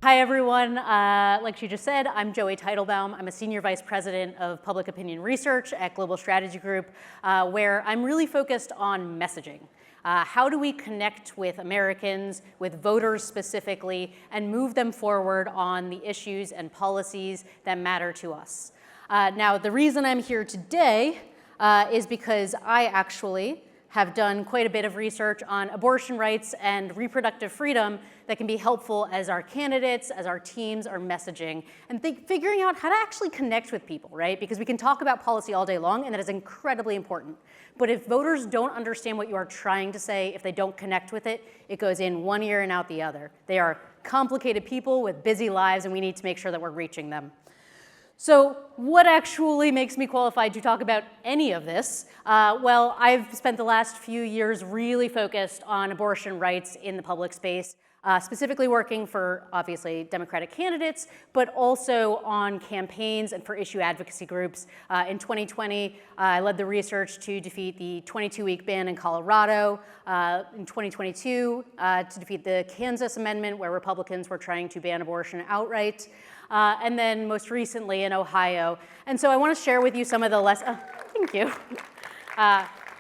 Hi, everyone. Like she just said, I'm Joey Teitelbaum. I'm a Senior Vice President of Public Opinion Research at Global Strategy Group, where I'm really focused on messaging. How do we connect with Americans, with voters specifically, and move them forward on the issues and policies that matter to us? Now, the reason I'm here today is because I actually have done quite a bit of research on abortion rights and reproductive freedom that can be helpful as our candidates, as our teams are messaging, and figuring out how to actually connect with people, right? Because we can talk about policy all day long, and that is incredibly important. But if voters don't understand what you are trying to say, if they don't connect with it, it goes in one ear and out the other. They are complicated people with busy lives, and we need to make sure that we're reaching them. So what actually makes me qualified to talk about any of this? Well, I've spent the last few years really focused on abortion rights in the public space, specifically working for, obviously, Democratic candidates, but also on campaigns and for issue advocacy groups. In 2020, I led the research to defeat the 22-week ban in Colorado. In 2022, to defeat the Kansas amendment, where Republicans were trying to ban abortion outright. And then most recently in Ohio. And so I want to share with you some of the lessons. Thank you.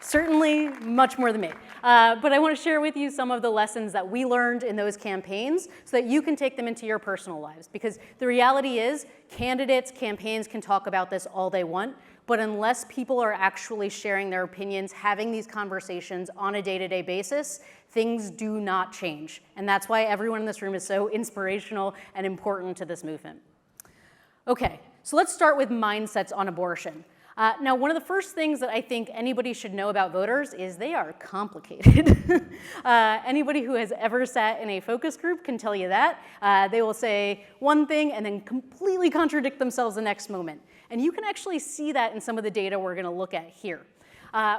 Certainly much more than me. But I want to share with you some of the lessons that we learned in those campaigns so that you can take them into your personal lives. Because the reality is, candidates, campaigns can talk about this all they want, but unless people are actually sharing their opinions, having these conversations on a day-to-day basis, things do not change. And that's why everyone in this room is so inspirational and important to this movement. Okay, so let's start with mindsets on abortion. Now, one of the first things that I think anybody should know about voters is they are complicated. Anybody who has ever sat in a focus group can tell you that. They will say one thing and then completely contradict themselves the next moment. And you can actually see that in some of the data we're going to look at here.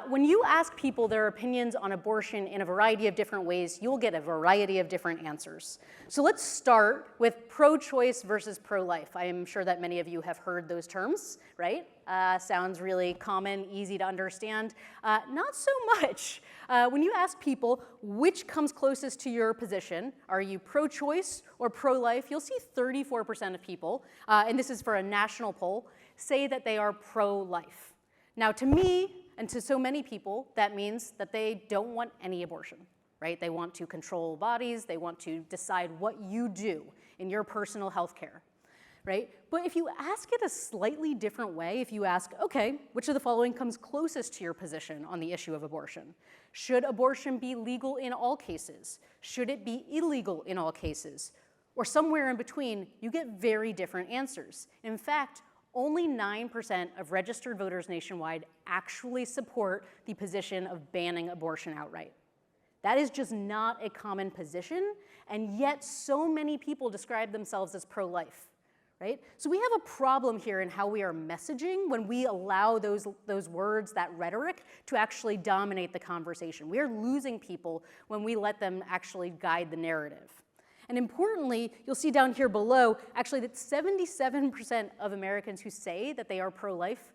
When you ask people their opinions on abortion in a variety of different ways, you'll get a variety of different answers. So let's start with pro-choice versus pro-life. I am sure that many of you have heard those terms, right? Sounds really common, easy to understand. Not so much. When you ask people which comes closest to your position, are you pro-choice or pro-life, you'll see 34% of people, and this is for a national poll, say that they are pro-life. Now, to me, and to so many people, that means that they don't want any abortion, right? They want to control bodies. They want to decide what you do in your personal health care, right? But if you ask it a slightly different way, if you ask, okay, which of the following comes closest to your position on the issue of abortion? Should abortion be legal in all cases? Should it be illegal in all cases? Or somewhere in between, you get very different answers. In fact, only 9% of registered voters nationwide actually support the position of banning abortion outright. That is just not a common position, and yet so many people describe themselves as pro-life, right? So we have a problem here in how we are messaging when we allow those words, that rhetoric, to actually dominate the conversation. We are losing people when we let them actually guide the narrative. And importantly, you'll see down here below, actually, that 77% of Americans who say that they are pro-life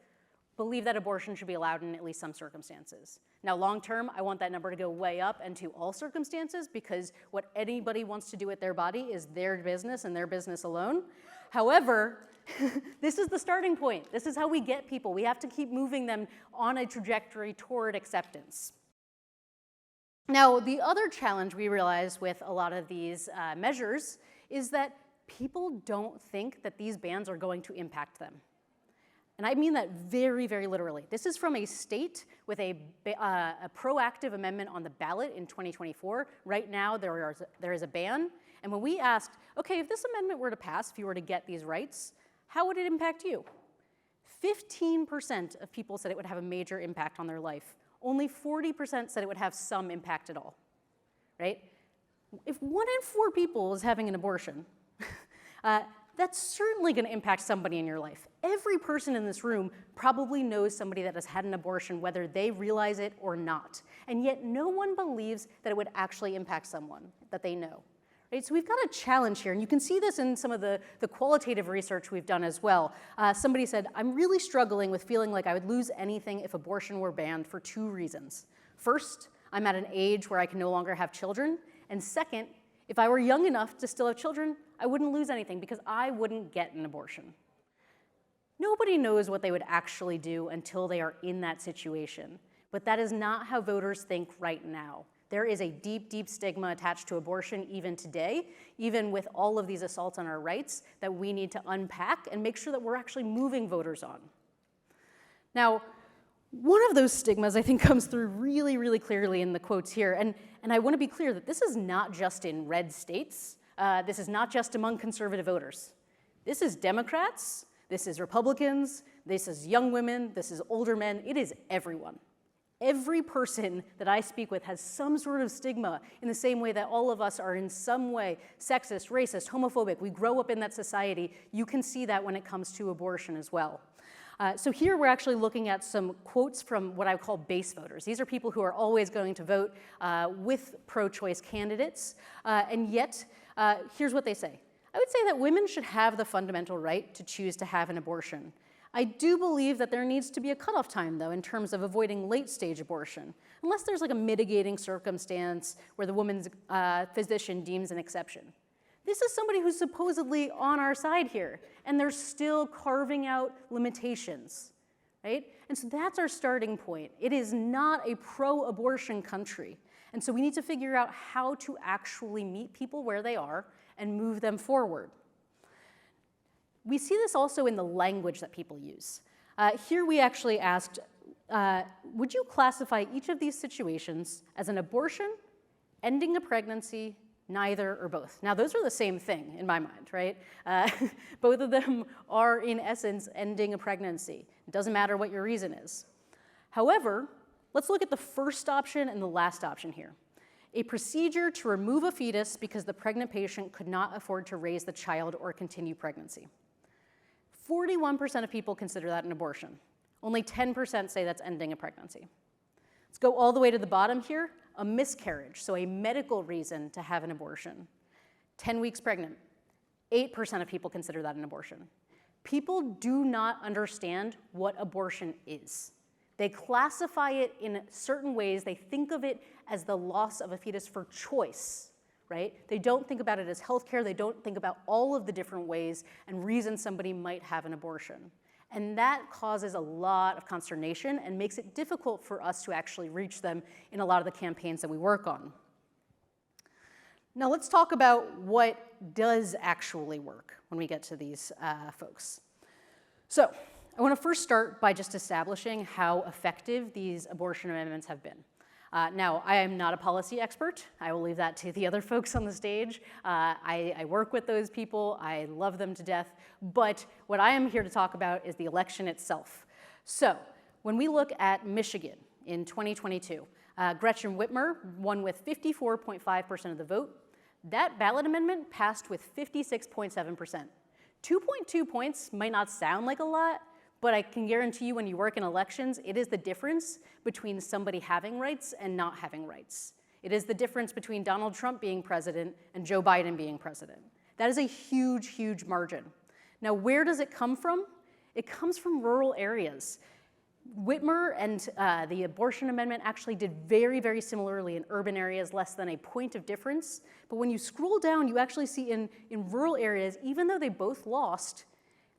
believe that abortion should be allowed in at least some circumstances. Now, long term, I want that number to go way up and to all circumstances, because what anybody wants to do with their body is their business and their business alone. However, this is the starting point. This is how we get people. We have to keep moving them on a trajectory toward acceptance. Now, the other challenge we realize with a lot of these measures is that people don't think that these bans are going to impact them. And I mean that very, very literally. This is from a state with a proactive amendment on the ballot in 2024. Right now, there is a ban. And when we asked, okay, if this amendment were to pass, if you were to get these rights, how would it impact you? 15% of people said it would have a major impact on their life. Only 40% said it would have some impact at all, right? If 1 in 4 people is having an abortion, that's certainly going to impact somebody in your life. Every person in this room probably knows somebody that has had an abortion, whether they realize it or not. And yet no one believes that it would actually impact someone that they know. Right? So we've got a challenge here, and you can see this in some of the qualitative research we've done as well. Somebody said, I'm really struggling with feeling like I would lose anything if abortion were banned for 2 reasons. First, I'm at an age where I can no longer have children, and second, If I were young enough to still have children, I wouldn't lose anything because I wouldn't get an abortion. Nobody knows what they would actually do until they are in that situation, but that is not how voters think right now. There is a deep, deep stigma attached to abortion even today, even with all of these assaults on our rights that we need to unpack and make sure that we're actually moving voters on. Now, one of those stigmas I think comes through really, really clearly in the quotes here, and I want to be clear that this is not just in red states. This is not just among conservative voters. This is Democrats, this is Republicans, this is young women, this is older men, it is everyone. Every person that I speak with has some sort of stigma in the same way that all of us are in some way sexist, racist, homophobic. We grow up in that society. You can see that when it comes to abortion as well. So here we're actually looking at some quotes from what I call base voters. These are people who are always going to vote with pro-choice candidates, and yet here's what they say. I would say that women should have the fundamental right to choose to have an abortion. I do believe that there needs to be a cutoff time, though, in terms of avoiding late-stage abortion, unless there's like a mitigating circumstance where the woman's physician deems an exception. This is somebody who's supposedly on our side here, and they're still carving out limitations, right? And so that's our starting point. It is not a pro-abortion country, and so we need to figure out how to actually meet people where they are and move them forward. We see this also in the language that people use. Here we actually asked, would you classify each of these situations as an abortion, ending a pregnancy, neither, or both? Now, those are the same thing in my mind, right? Both of them are, in essence, ending a pregnancy. It doesn't matter what your reason is. However, let's look at the first option and the last option here. A procedure to remove a fetus because the pregnant patient could not afford to raise the child or continue pregnancy. 41% of people consider that an abortion. Only 10% say that's ending a pregnancy. Let's go all the way to the bottom here, a miscarriage, so a medical reason to have an abortion. 10 weeks pregnant, 8% of people consider that an abortion. People do not understand what abortion is. They classify it in certain ways. They think of it as the loss of a fetus for choice. Right? They don't think about it as healthcare. They don't think about all of the different ways and reasons somebody might have an abortion. And that causes a lot of consternation and makes it difficult for us to actually reach them in a lot of the campaigns that we work on. Now let's talk about what does actually work when we get to these folks. So I want to first start by just establishing how effective these abortion amendments have been. Now, I am not a policy expert. I will leave that to the other folks on the stage. I work with those people. I love them to death. But what I am here to talk about is the election itself. So when we look at Michigan in 2022, Gretchen Whitmer won with 54.5% of the vote. That ballot amendment passed with 56.7%. 2.2 points might not sound like a lot, but I can guarantee you when you work in elections, it is the difference between somebody having rights and not having rights. It is the difference between Donald Trump being president and Joe Biden being president. That is a huge, huge margin. Now, where does it come from? It comes from rural areas. Whitmer and the abortion amendment actually did very, very similarly in urban areas, less than a point of difference. But when you scroll down, you actually see in rural areas, even though they both lost,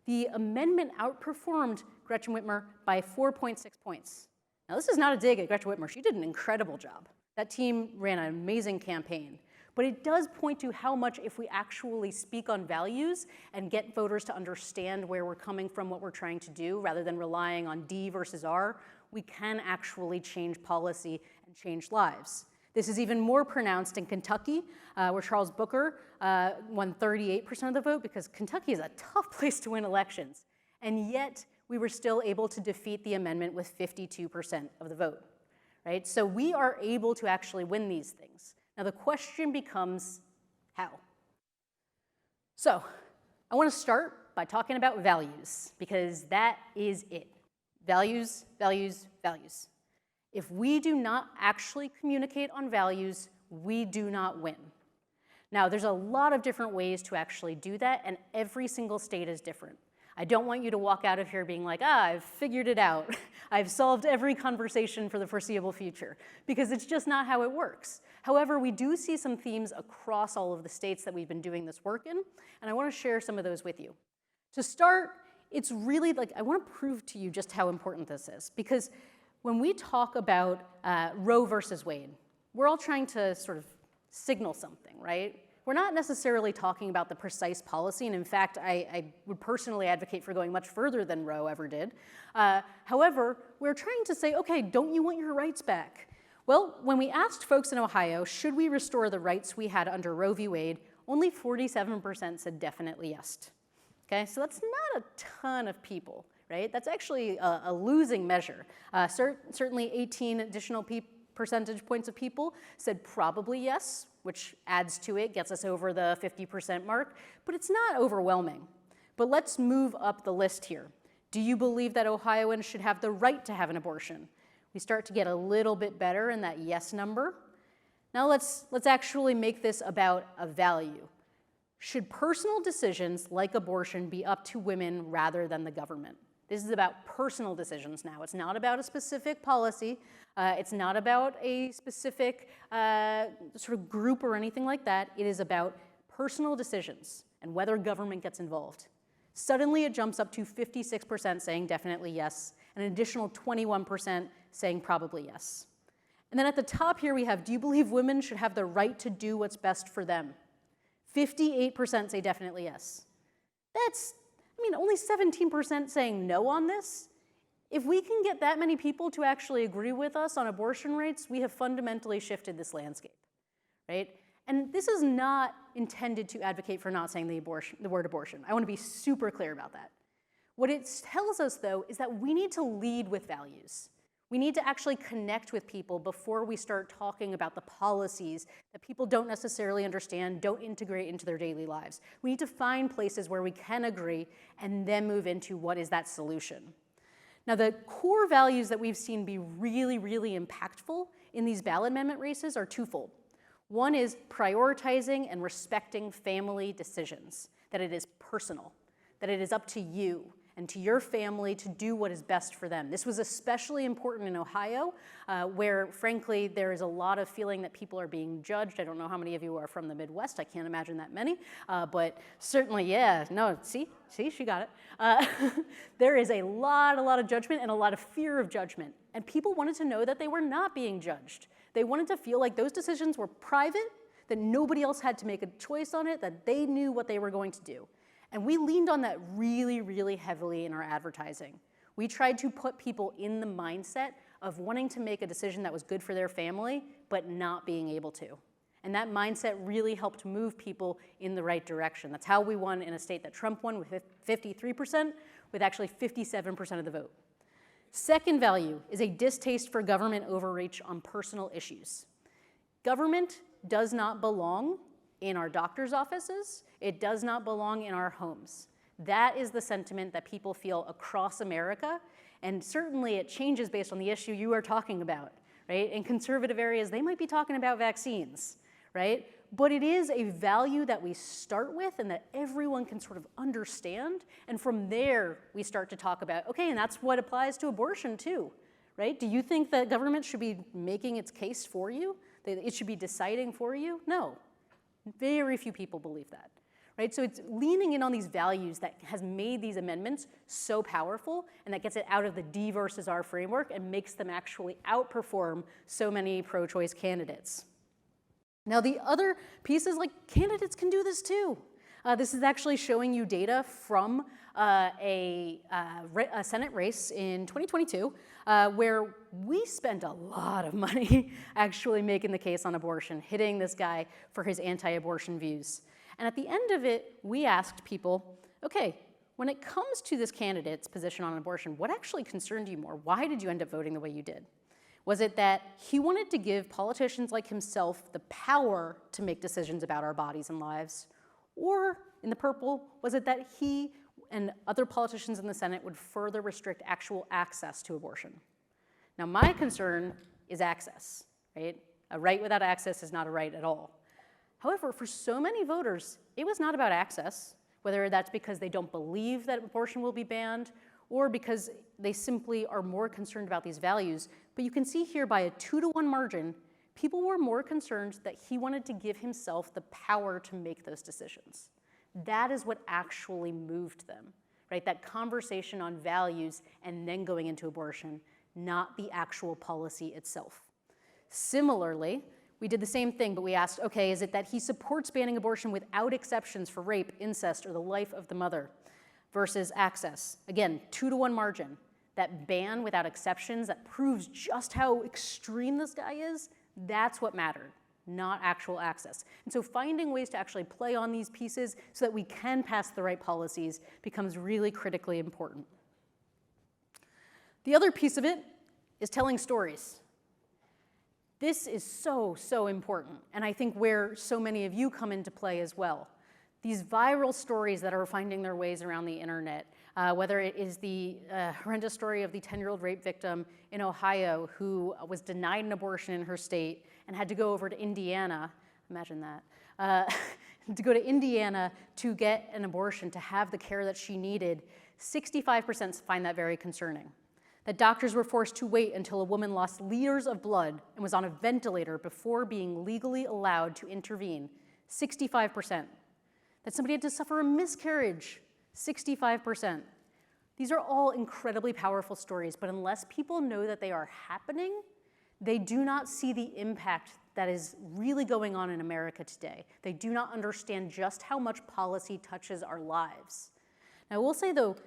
the amendment outperformed Gretchen Whitmer by 4.6 points. Now, this is not a dig at Gretchen Whitmer. She did an incredible job. That team ran an amazing campaign. But it does point to how much, if we actually speak on values and get voters to understand where we're coming from, what we're trying to do, rather than relying on D versus R, we can actually change policy and change lives. This is even more pronounced in Kentucky, where Charles Booker won 38% of the vote, because Kentucky is a tough place to win elections. And yet, we were still able to defeat the amendment with 52% of the vote, right? So we are able to actually win these things. Now the question becomes, how? So I want to start by talking about values, because that is it. Values, values, values. If we do not actually communicate on values, we do not win. Now, there's a lot of different ways to actually do that, and every single state is different. I don't want you to walk out of here being like, I've figured it out. I've solved every conversation for the foreseeable future, because it's just not how it works. However, we do see some themes across all of the states that we've been doing this work in, and I want to share some of those with you. To start, it's really like, I want to prove to you just how important this is, because when we talk about Roe versus Wade, we're all trying to sort of signal something, right? We're not necessarily talking about the precise policy, and in fact, I would personally advocate for going much further than Roe ever did. However, we're trying to say, okay, don't you want your rights back? Well, when we asked folks in Ohio, should we restore the rights we had under Roe v. Wade, only 47% said definitely yes. Okay, so that's not a ton of people, right? That's actually a losing measure. Certainly 18 additional percentage points of people said probably yes, which adds to it, gets us over the 50% mark, but it's not overwhelming. But let's move up the list here. Do you believe that Ohioans should have the right to have an abortion? We start to get a little bit better in that yes number. Now let's actually make this about a value. Should personal decisions like abortion be up to women rather than the government? This is about personal decisions now. It's not about a specific policy. It's not about a specific sort of group or anything like that. It is about personal decisions and whether government gets involved. Suddenly it jumps up to 56% saying definitely yes, and an additional 21% saying probably yes. And then at the top here we have, do you believe women should have the right to do what's best for them? 58% say definitely yes. That's, only 17% saying no on this. If we can get that many people to actually agree with us on abortion rates, we have fundamentally shifted this landscape, right? And this is not intended to advocate for not saying the word abortion. I want to be super clear about that. What it tells us, though, is that we need to lead with values. We need to actually connect with people before we start talking about the policies that people don't necessarily understand, don't integrate into their daily lives. We need to find places where we can agree and then move into what is that solution. Now, the core values that we've seen be really, really impactful in these ballot amendment races are twofold. One is prioritizing and respecting family decisions, that it is personal, that it is up to you and to your family to do what is best for them. This was especially important in Ohio, where frankly there is a lot of feeling that people are being judged. I don't know how many of you are from the Midwest. I can't imagine that many, but certainly, yeah, no, see, she got it. There is a lot of judgment and a lot of fear of judgment, and people wanted to know that they were not being judged. They wanted to feel like those decisions were private, that nobody else had to make a choice on it, that they knew what they were going to do. And we leaned on that really, really heavily in our advertising. We tried to put people in the mindset of wanting to make a decision that was good for their family, but not being able to. And that mindset really helped move people in the right direction. That's how we won in a state that Trump won with 53%, with actually 57% of the vote. Second value is a distaste for government overreach on personal issues. Government does not belong in our doctor's offices. It does not belong in our homes. That is the sentiment that people feel across America, and certainly it changes based on the issue you are talking about, right? In conservative areas, they might be talking about vaccines, right? But it is a value that we start with and that everyone can sort of understand, and from there, we start to talk about, okay, and that's what applies to abortion too, right? Do you think that government should be making its case for you? That it should be deciding for you? No. Very few people believe that, right? So it's leaning in on these values that has made these amendments so powerful, and that gets it out of the D versus R framework and makes them actually outperform so many pro-choice candidates. Now, the other piece is like candidates can do this too. This is actually showing you data from a Senate race in 2022 where we spent a lot of money actually making the case on abortion, hitting this guy for his anti-abortion views. And at the end of it, we asked people, okay, when it comes to this candidate's position on abortion, what actually concerned you more? Why did you end up voting the way you did? Was it that he wanted to give politicians like himself the power to make decisions about our bodies and lives? Or, in the purple, was it that he and other politicians in the Senate would further restrict actual access to abortion? Now, my concern is access, right? A right without access is not a right at all. However, for so many voters, it was not about access. whether that's because they don't believe that abortion will be banned or because they simply are more concerned about these values. But you can see here by a 2-to-1 margin, people were more concerned that he wanted to give himself the power to make those decisions. That is what actually moved them, right? That conversation on values and then going into abortion, not the actual policy itself. Similarly, we did the same thing, but we asked, okay, is it that he supports banning abortion without exceptions for rape, incest, or the life of the mother versus access? Again, 2-to-1 margin. That ban without exceptions, that proves just how extreme this guy is, that's what mattered, not actual access. And so finding ways to actually play on these pieces so that we can pass the right policies becomes really critically important. The other piece of it is telling stories. This is so, so important, and I think where so many of you come into play as well. These viral stories that are finding their ways around the internet, whether it is the horrendous story of the 10-year-old rape victim in Ohio who was denied an abortion in her state and had to go over to Indiana, imagine that, to go to Indiana to get an abortion, to have the care that she needed, 65% find that very concerning. That doctors were forced to wait until a woman lost liters of blood and was on a ventilator before being legally allowed to intervene, 65%. That somebody had to suffer a miscarriage, 65%. These are all incredibly powerful stories, but unless people know that they are happening, they do not see the impact that is really going on in America today. They do not understand just how much policy touches our lives. Now, I will say though,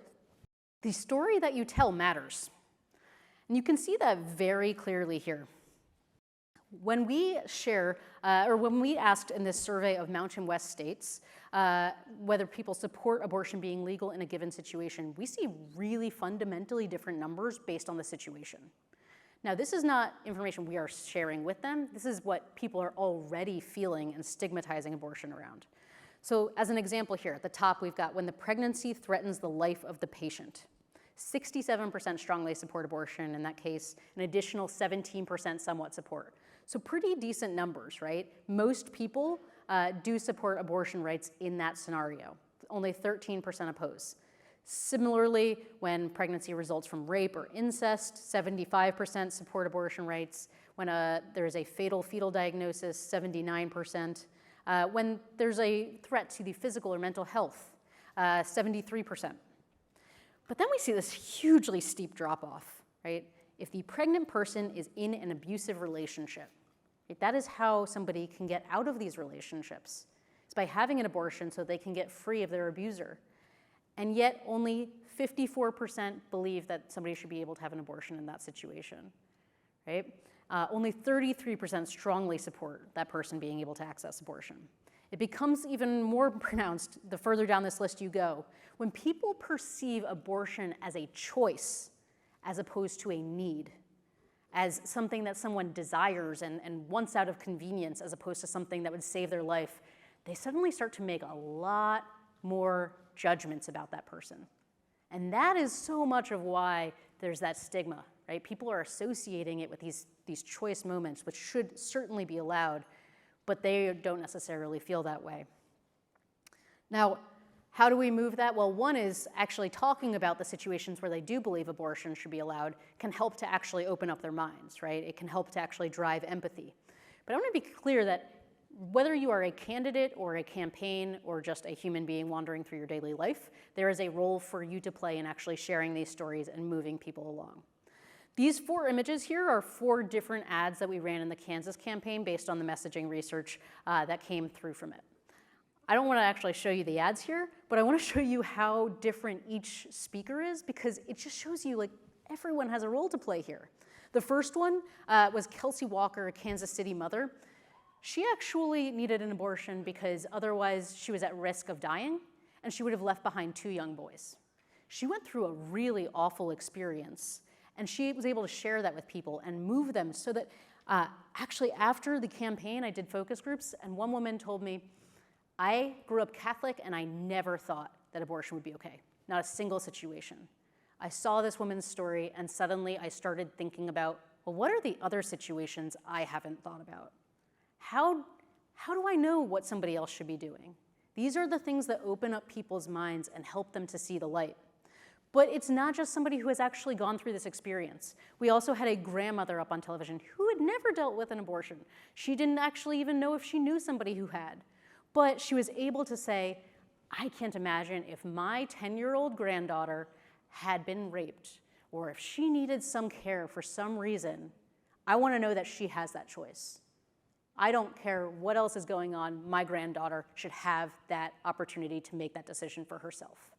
the story that you tell matters. And you can see that very clearly here. When we share, or when we asked in this survey of Mountain West states whether people support abortion being legal in a given situation, we see really fundamentally different numbers based on the situation. Now, this is not information we are sharing with them. This is what people are already feeling and stigmatizing abortion around. So as an example here, at the top we've got when the pregnancy threatens the life of the patient. 67% strongly support abortion in that case, an additional 17% somewhat support. So pretty decent numbers, right? Most people do support abortion rights in that scenario. Only 13% oppose. Similarly, when pregnancy results from rape or incest, 75% support abortion rights. When there is a fatal fetal diagnosis, 79%. When there's a threat to the physical or mental health, 73%. But then we see this hugely steep drop-off, right? If the pregnant person is in an abusive relationship, right, that is how somebody can get out of these relationships. It's by having an abortion so they can get free of their abuser. And yet only 54% believe that somebody should be able to have an abortion in that situation, right? Only 33% strongly support that person being able to access abortion. It becomes even more pronounced the further down this list you go. When people perceive abortion as a choice as opposed to a need, as something that someone desires and wants out of convenience as opposed to something that would save their life, they suddenly start to make a lot more judgments about that person. And that is so much of why there's that stigma, right? People are associating it with these choice moments, which should certainly be allowed, but they don't necessarily feel that way. Now, how do we move that? Well, one is actually talking about the situations where they do believe abortion should be allowed can help to actually open up their minds, right? It can help to actually drive empathy. But I want to be clear that whether you are a candidate or a campaign or just a human being wandering through your daily life, there is a role for you to play in actually sharing these stories and moving people along. These 4 images here are 4 different ads that we ran in the Kansas campaign based on the messaging research that came through from it. I don't want to actually show you the ads here, but I want to show you how different each speaker is because it just shows you like everyone has a role to play here. The first one was Kelsey Walker, a Kansas City mother. She actually needed an abortion because otherwise she was at risk of dying and she would have left behind 2 young boys. She went through a really awful experience and she was able to share that with people and move them so that actually after the campaign I did focus groups and one woman told me, I grew up Catholic and I never thought that abortion would be okay, not a single situation. I saw this woman's story and suddenly I started thinking about, well, what are the other situations I haven't thought about? How do I know what somebody else should be doing? These are the things that open up people's minds and help them to see the light. But it's not just somebody who has actually gone through this experience. We also had a grandmother up on television who had never dealt with an abortion. She didn't actually even know if she knew somebody who had. But she was able to say, I can't imagine if my 10-year-old granddaughter had been raped, or if she needed some care for some reason, I want to know that she has that choice. I don't care what else is going on, my granddaughter should have that opportunity to make that decision for herself.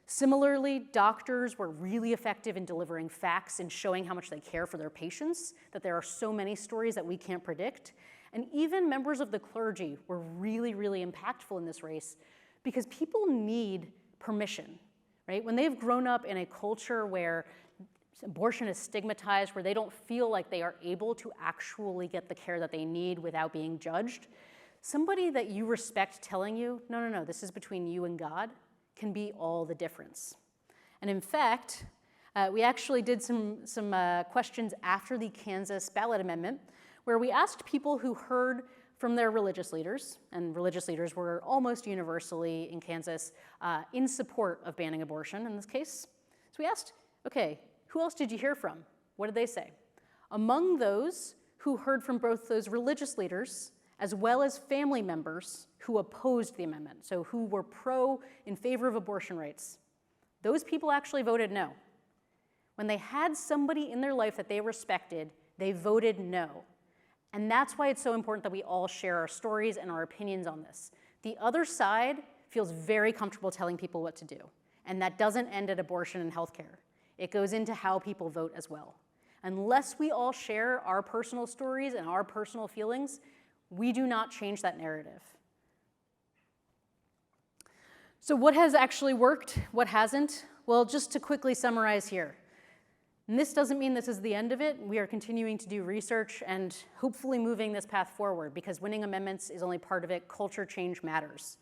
Similarly, doctors were really effective in delivering facts and showing how much they care for their patients, that there are so many stories that we can't predict. And even members of the clergy were really, really impactful in this race because people need permission, right? When they've grown up in a culture where abortion is stigmatized, where they don't feel like they are able to actually get the care that they need without being judged, somebody that you respect telling you, no, this is between you and God, can be all the difference. And in fact, we actually did some questions after the Kansas ballot amendment, where we asked people who heard from their religious leaders, and religious leaders were almost universally in Kansas in support of banning abortion in this case. So we asked, okay, who else did you hear from? What did they say? Among those who heard from both those religious leaders as well as family members who opposed the amendment, so who were in favor of abortion rights, those people actually voted no. When they had somebody in their life that they respected, they voted no. And that's why it's so important that we all share our stories and our opinions on this. The other side feels very comfortable telling people what to do, and that doesn't end at abortion and healthcare. It goes into how people vote as well. Unless we all share our personal stories and our personal feelings, we do not change that narrative. So what has actually worked? What hasn't? Well, just to quickly summarize here. And this doesn't mean this is the end of it. We are continuing to do research and hopefully moving this path forward, because winning amendments is only part of it. Culture change matters.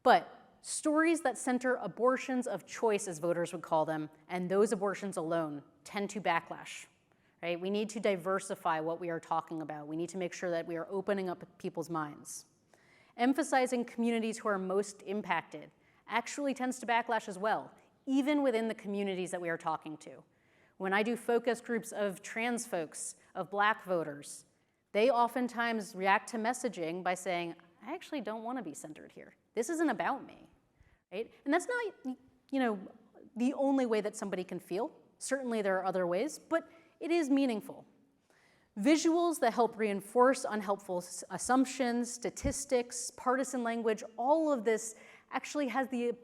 But stories that center abortions of choice, as voters would call them, and those abortions alone tend to backlash. Right? We need to diversify what we are talking about. We need to make sure that we are opening up people's minds. Emphasizing communities who are most impacted actually tends to backlash as well, even within the communities that we are talking to. When I do focus groups of trans folks, of Black voters, they oftentimes react to messaging by saying, I actually don't want to be centered here. This isn't about me, right? And that's not, the only way that somebody can feel. Certainly there are other ways, but it is meaningful. Visuals that help reinforce unhelpful assumptions, statistics, partisan language, all of this actually has the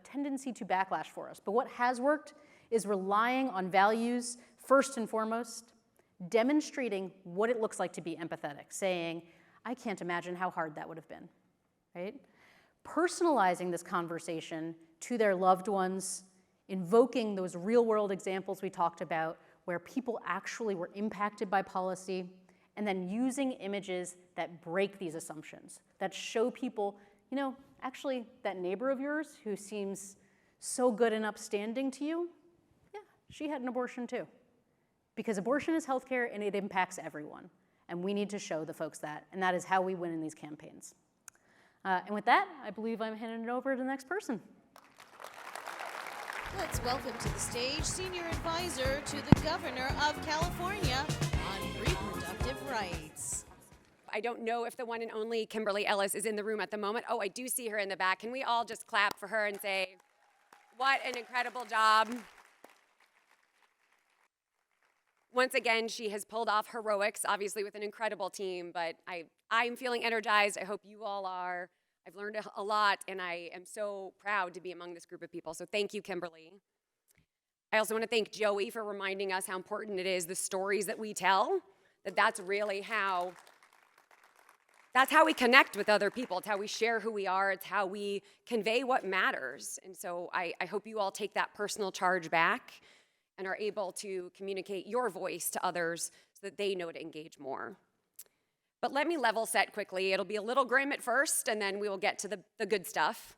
tendency to backlash for us. But what has worked is relying on values first and foremost, demonstrating what it looks like to be empathetic, saying, I can't imagine how hard that would have been, right? Personalizing this conversation to their loved ones, invoking those real-world examples we talked about, where people actually were impacted by policy, and then using images that break these assumptions, that show people, actually that neighbor of yours who seems so good and upstanding to you, yeah, she had an abortion too. Because abortion is healthcare and it impacts everyone. And we need to show the folks that, and that is how we win in these campaigns. And with that, I believe I'm handing it over to the next person. Let's welcome to the stage Senior Advisor to the Governor of California on reproductive rights. I don't know if the one and only Kimberly Ellis is in the room at the moment. Oh, I do see her in the back. Can we all just clap for her and say, what an incredible job. Once again, she has pulled off heroics, obviously with an incredible team, but I'm feeling energized. I hope you all are. I've learned a lot, and I am so proud to be among this group of people. So thank you, Kimberly. I also want to thank Joey for reminding us how important it is, the stories that we tell, that's really that's how we connect with other people. It's how we share who we are. It's how we convey what matters. And so I hope you all take that personal charge back and are able to communicate your voice to others so that they know to engage more. But let me level set quickly. It'll be a little grim at first, and then we will get to the good stuff.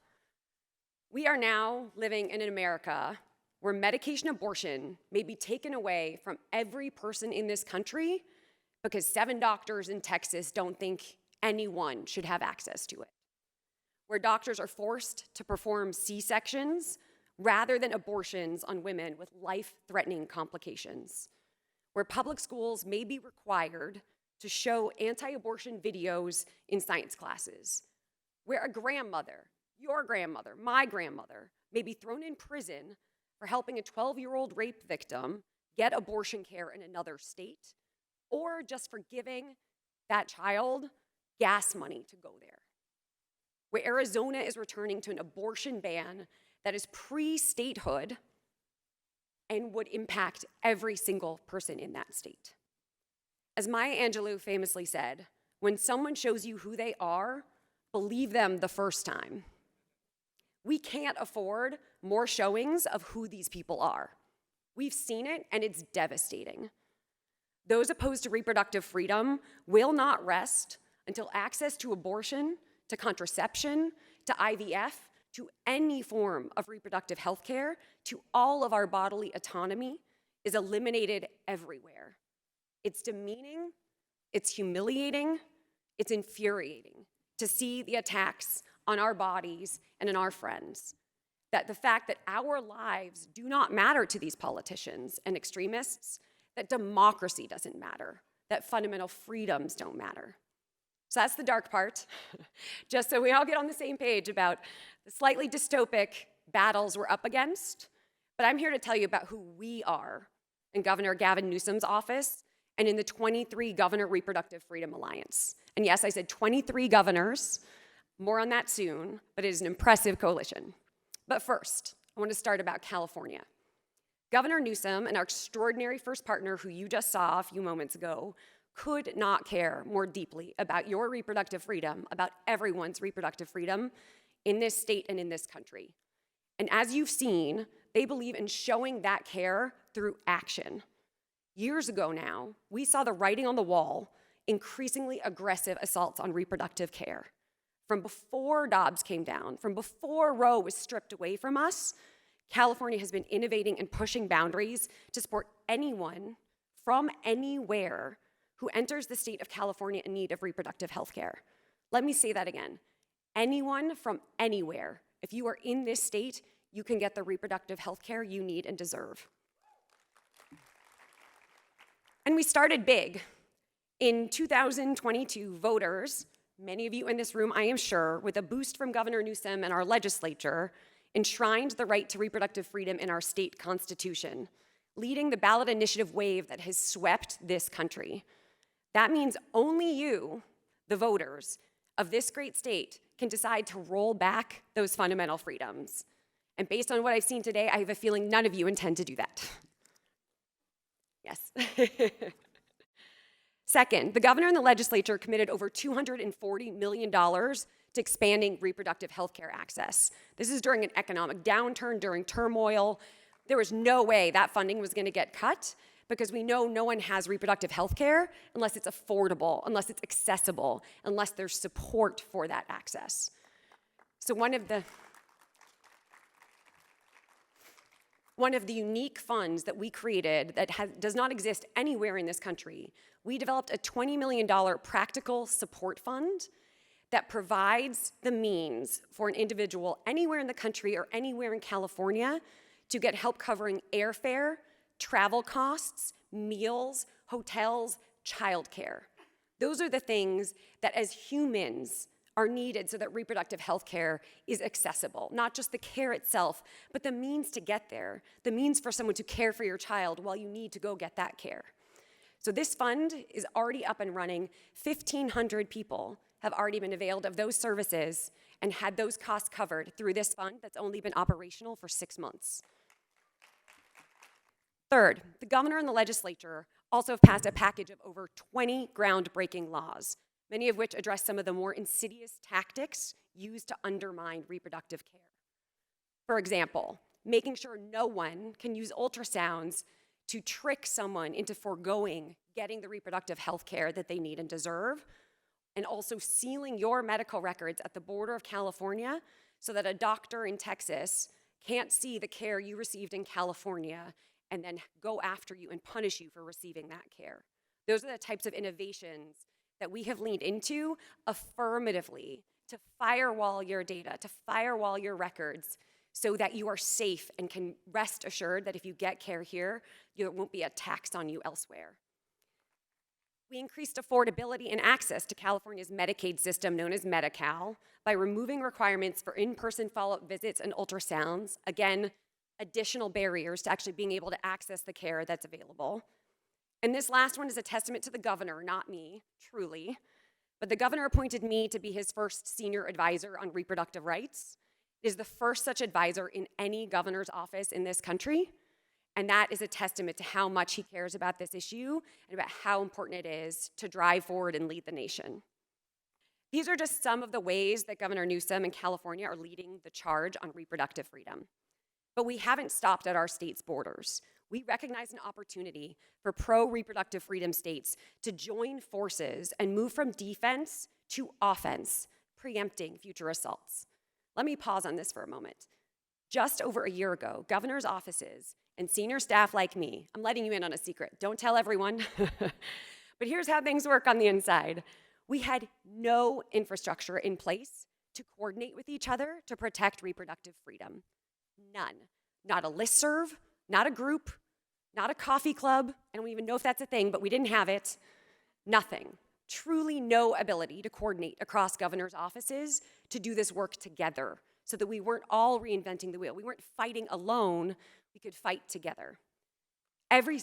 We are now living in an America where medication abortion may be taken away from every person in this country because 7 doctors in Texas don't think anyone should have access to it. where doctors are forced to perform C-sections rather than abortions on women with life-threatening complications, where public schools may be required to show anti-abortion videos in science classes, where a grandmother, your grandmother, my grandmother, may be thrown in prison for helping a 12-year-old rape victim get abortion care in another state, or just for giving that child gas money to go there, where Arizona is returning to an abortion ban that is pre-statehood and would impact every single person in that state. As Maya Angelou famously said, when someone shows you who they are, believe them the first time. We can't afford more showings of who these people are. We've seen it, and it's devastating. Those opposed to reproductive freedom will not rest until access to abortion, to contraception, to IVF, to any form of reproductive health care, to all of our bodily autonomy is eliminated everywhere. It's demeaning, it's humiliating, it's infuriating to see the attacks on our bodies and on our friends. That the fact that our lives do not matter to these politicians and extremists, that democracy doesn't matter, that fundamental freedoms don't matter. So that's the dark part, just so we all get on the same page about the slightly dystopic battles we're up against. But I'm here to tell you about who we are in Governor Gavin Newsom's office and in the 23 Governor Reproductive Freedom Alliance. And yes, I said 23 governors, more on that soon, but it is an impressive coalition. But first, I want to start about California. Governor Newsom and our extraordinary first partner, who you just saw a few moments ago, could not care more deeply about your reproductive freedom, about everyone's reproductive freedom in this state and in this country. And as you've seen, they believe in showing that care through action. Years ago now, we saw the writing on the wall, increasingly aggressive assaults on reproductive care. From before Dobbs came down, from before Roe was stripped away from us, California has been innovating and pushing boundaries to support anyone from anywhere who enters the state of California in need of reproductive health care. Let me say that again. Anyone from anywhere, if you are in this state, you can get the reproductive health care you need and deserve. And we started big. In 2022, voters, many of you in this room, I am sure, with a boost from Governor Newsom and our legislature, enshrined the right to reproductive freedom in our state constitution, leading the ballot initiative wave that has swept this country. That means only you, the voters of this great state, can decide to roll back those fundamental freedoms. And based on what I've seen today, I have a feeling none of you intend to do that. Yes. Second, the governor and the legislature committed over $240 million to expanding reproductive health care access. This is during an economic downturn, during turmoil. There was no way that funding was going to get cut because we know no one has reproductive health care unless it's affordable, unless it's accessible, unless there's support for that access. So one of the unique funds that we created that does not exist anywhere in this country, we developed a $20 million practical support fund that provides the means for an individual anywhere in the country or anywhere in California to get help covering airfare, travel costs, meals, hotels, childcare. Those are the things that as humans are needed so that reproductive health care is accessible. Not just the care itself, but the means to get there, the means for someone to care for your child while you need to go get that care. So this fund is already up and running. 1,500 people have already been availed of those services and had those costs covered through this fund that's only been operational for 6 months. Third, the governor and the legislature also have passed a package of over 20 groundbreaking laws, many of which address some of the more insidious tactics used to undermine reproductive care. For example, making sure no one can use ultrasounds to trick someone into foregoing getting the reproductive health care that they need and deserve, and also sealing your medical records at the border of California so that a doctor in Texas can't see the care you received in California and then go after you and punish you for receiving that care. Those are the types of innovations that we have leaned into affirmatively to firewall your data, to firewall your records so that you are safe and can rest assured that if you get care here, there won't be a tax on you elsewhere. We increased affordability and access to California's Medicaid system known as Medi-Cal by removing requirements for in-person follow-up visits and ultrasounds, again, additional barriers to actually being able to access the care that's available. And this last one is a testament to the governor, not me, truly. But the governor appointed me to be his first senior advisor on reproductive rights. It is the first such advisor in any governor's office in this country. And that is a testament to how much he cares about this issue and about how important it is to drive forward and lead the nation. These are just some of the ways that Governor Newsom and California are leading the charge on reproductive freedom. But we haven't stopped at our state's borders. We recognize an opportunity for pro-reproductive freedom states to join forces and move from defense to offense, preempting future assaults. Let me pause on this for a moment. Just over a year ago, governors' offices and senior staff like me, I'm letting you in on a secret, don't tell everyone, but here's how things work on the inside. We had no infrastructure in place to coordinate with each other to protect reproductive freedom. None. Not a listserv, not a group, not a coffee club. I don't even know if that's a thing, but we didn't have it. Nothing. Truly no ability to coordinate across governors' offices to do this work together so that we weren't all reinventing the wheel. We weren't fighting alone. We could fight together. Every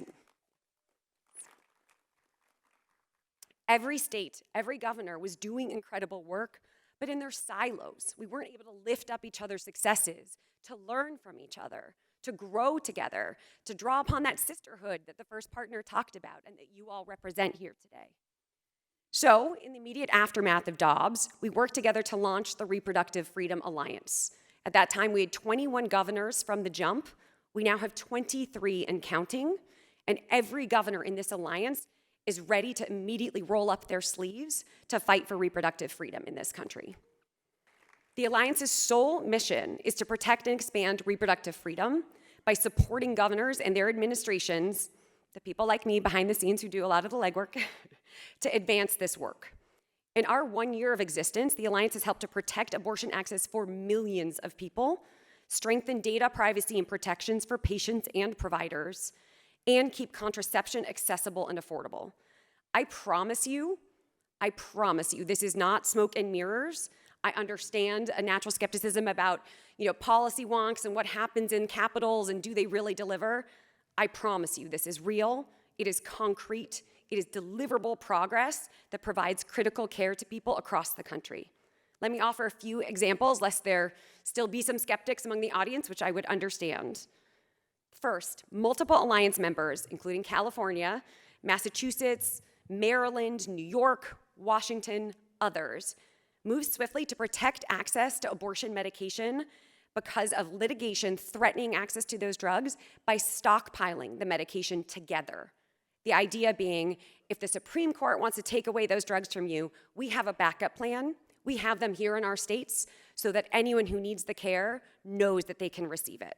state, every governor was doing incredible work, but in their silos. We weren't able to lift up each other's successes, to learn from each other, to grow together, to draw upon that sisterhood that the first partner talked about and that you all represent here today. So, in the immediate aftermath of Dobbs, we worked together to launch the Reproductive Freedom Alliance. At that time, we had 21 governors from the jump. We now have 23 and counting, and every governor in this alliance is ready to immediately roll up their sleeves to fight for reproductive freedom in this country. The Alliance's sole mission is to protect and expand reproductive freedom by supporting governors and their administrations, the people like me behind the scenes who do a lot of the legwork, to advance this work. In our 1 year of existence, the Alliance has helped to protect abortion access for millions of people, strengthen data privacy and protections for patients and providers, and keep contraception accessible and affordable. I promise you, this is not smoke and mirrors. I understand a natural skepticism about, policy wonks and what happens in capitals and do they really deliver. I promise you, this is real, it is concrete, it is deliverable progress that provides critical care to people across the country. Let me offer a few examples, lest there still be some skeptics among the audience, which I would understand. First, multiple Alliance members, including California, Massachusetts, Maryland, New York, Washington, others, moved swiftly to protect access to abortion medication because of litigation threatening access to those drugs by stockpiling the medication together. The idea being, if the Supreme Court wants to take away those drugs from you, we have a backup plan. We have them here in our states so that anyone who needs the care knows that they can receive it.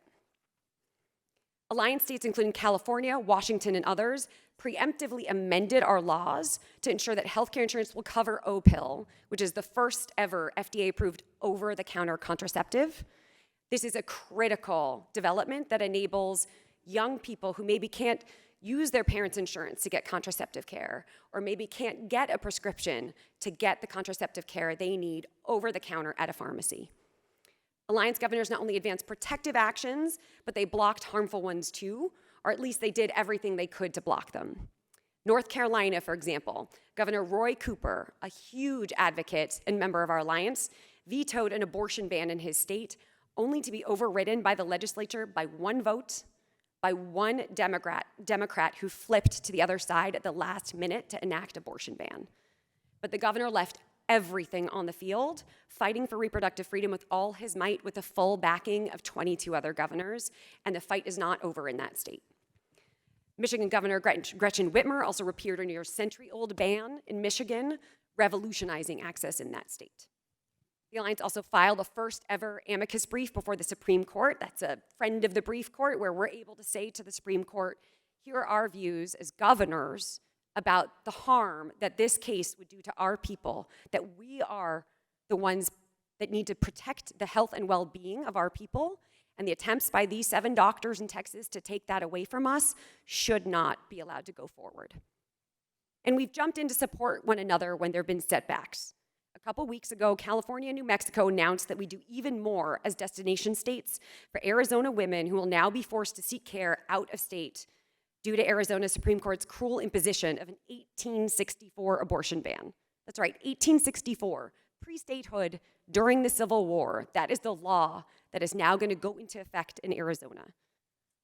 Alliance states, including California, Washington, and others, preemptively amended our laws to ensure that healthcare insurance will cover O-pill, which is the first ever FDA-approved over-the-counter contraceptive. This is a critical development that enables young people who maybe can't use their parents' insurance to get contraceptive care, or maybe can't get a prescription to get the contraceptive care they need over the counter at a pharmacy. Alliance governors not only advanced protective actions, but they blocked harmful ones too, or at least they did everything they could to block them. North Carolina, for example, Governor Roy Cooper, a huge advocate and member of our alliance, vetoed an abortion ban in his state, only to be overridden by the legislature by one vote, by one Democrat who flipped to the other side at the last minute to enact abortion ban. But the governor left everything on the field, fighting for reproductive freedom with all his might, with the full backing of 22 other governors, and the fight is not over in that state. Michigan Governor Gretchen Whitmer also repealed a near-century-old ban in Michigan, revolutionizing access in that state. The Alliance also filed a first ever amicus brief before the Supreme Court. That's a friend of the brief court, where we're able to say to the Supreme Court, here are our views as governors about the harm that this case would do to our people, that we are the ones that need to protect the health and well-being of our people, and the attempts by these 7 doctors in Texas to take that away from us should not be allowed to go forward. And we've jumped in to support one another when there have been setbacks. A couple weeks ago, California and New Mexico announced that we do even more as destination states for Arizona women who will now be forced to seek care out of state due to Arizona Supreme Court's cruel imposition of an 1864 abortion ban. That's right, 1864, pre-statehood during the Civil War. That is the law that is now going to go into effect in Arizona.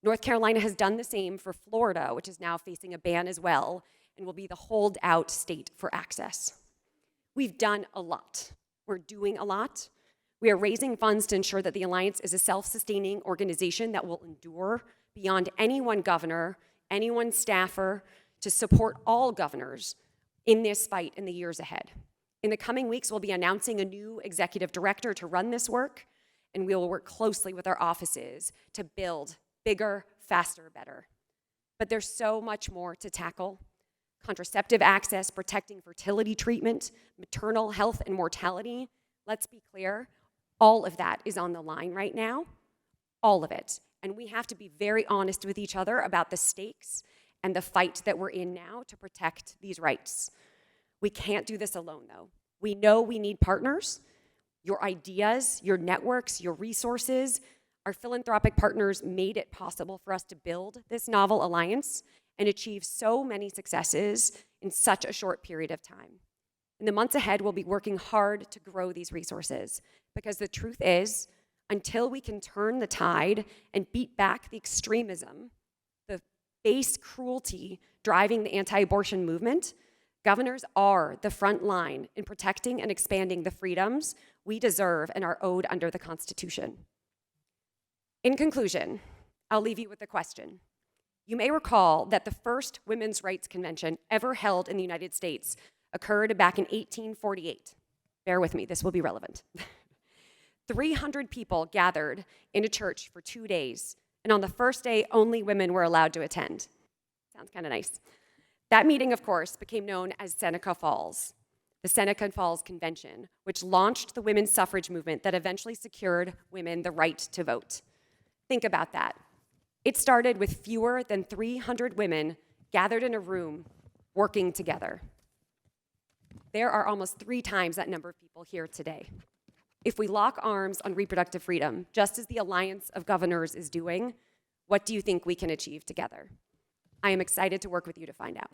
North Carolina has done the same for Florida, which is now facing a ban as well, and will be the holdout state for access. We've done a lot. We're doing a lot. We are raising funds to ensure that the Alliance is a self-sustaining organization that will endure beyond any one governor, any one staffer, to support all governors in this fight in the years ahead. In the coming weeks, we'll be announcing a new executive director to run this work, and we will work closely with our offices to build bigger, faster, better. But there's so much more to tackle. Contraceptive access, protecting fertility treatment, maternal health and mortality. Let's be clear, all of that is on the line right now, all of it. And we have to be very honest with each other about the stakes and the fight that we're in now to protect these rights. We can't do this alone, though. We know we need partners. Your ideas, your networks, your resources. Our philanthropic partners made it possible for us to build this novel alliance and achieve so many successes in such a short period of time. In the months ahead, we'll be working hard to grow these resources, because the truth is, until we can turn the tide and beat back the extremism, the base cruelty driving the anti-abortion movement, governors are the front line in protecting and expanding the freedoms we deserve and are owed under the Constitution. In conclusion, I'll leave you with a question. You may recall that the first Women's Rights Convention ever held in the United States occurred back in 1848. Bear with me, this will be relevant. 300 people gathered in a church for 2 days, and on the first day, only women were allowed to attend. Sounds kind of nice. That meeting, of course, became known as Seneca Falls, the Seneca Falls Convention, which launched the women's suffrage movement that eventually secured women the right to vote. Think about that. It started with fewer than 300 women gathered in a room working together. There are almost 3 times that number of people here today. If we lock arms on reproductive freedom, just as the Alliance of Governors is doing, what do you think we can achieve together? I am excited to work with you to find out.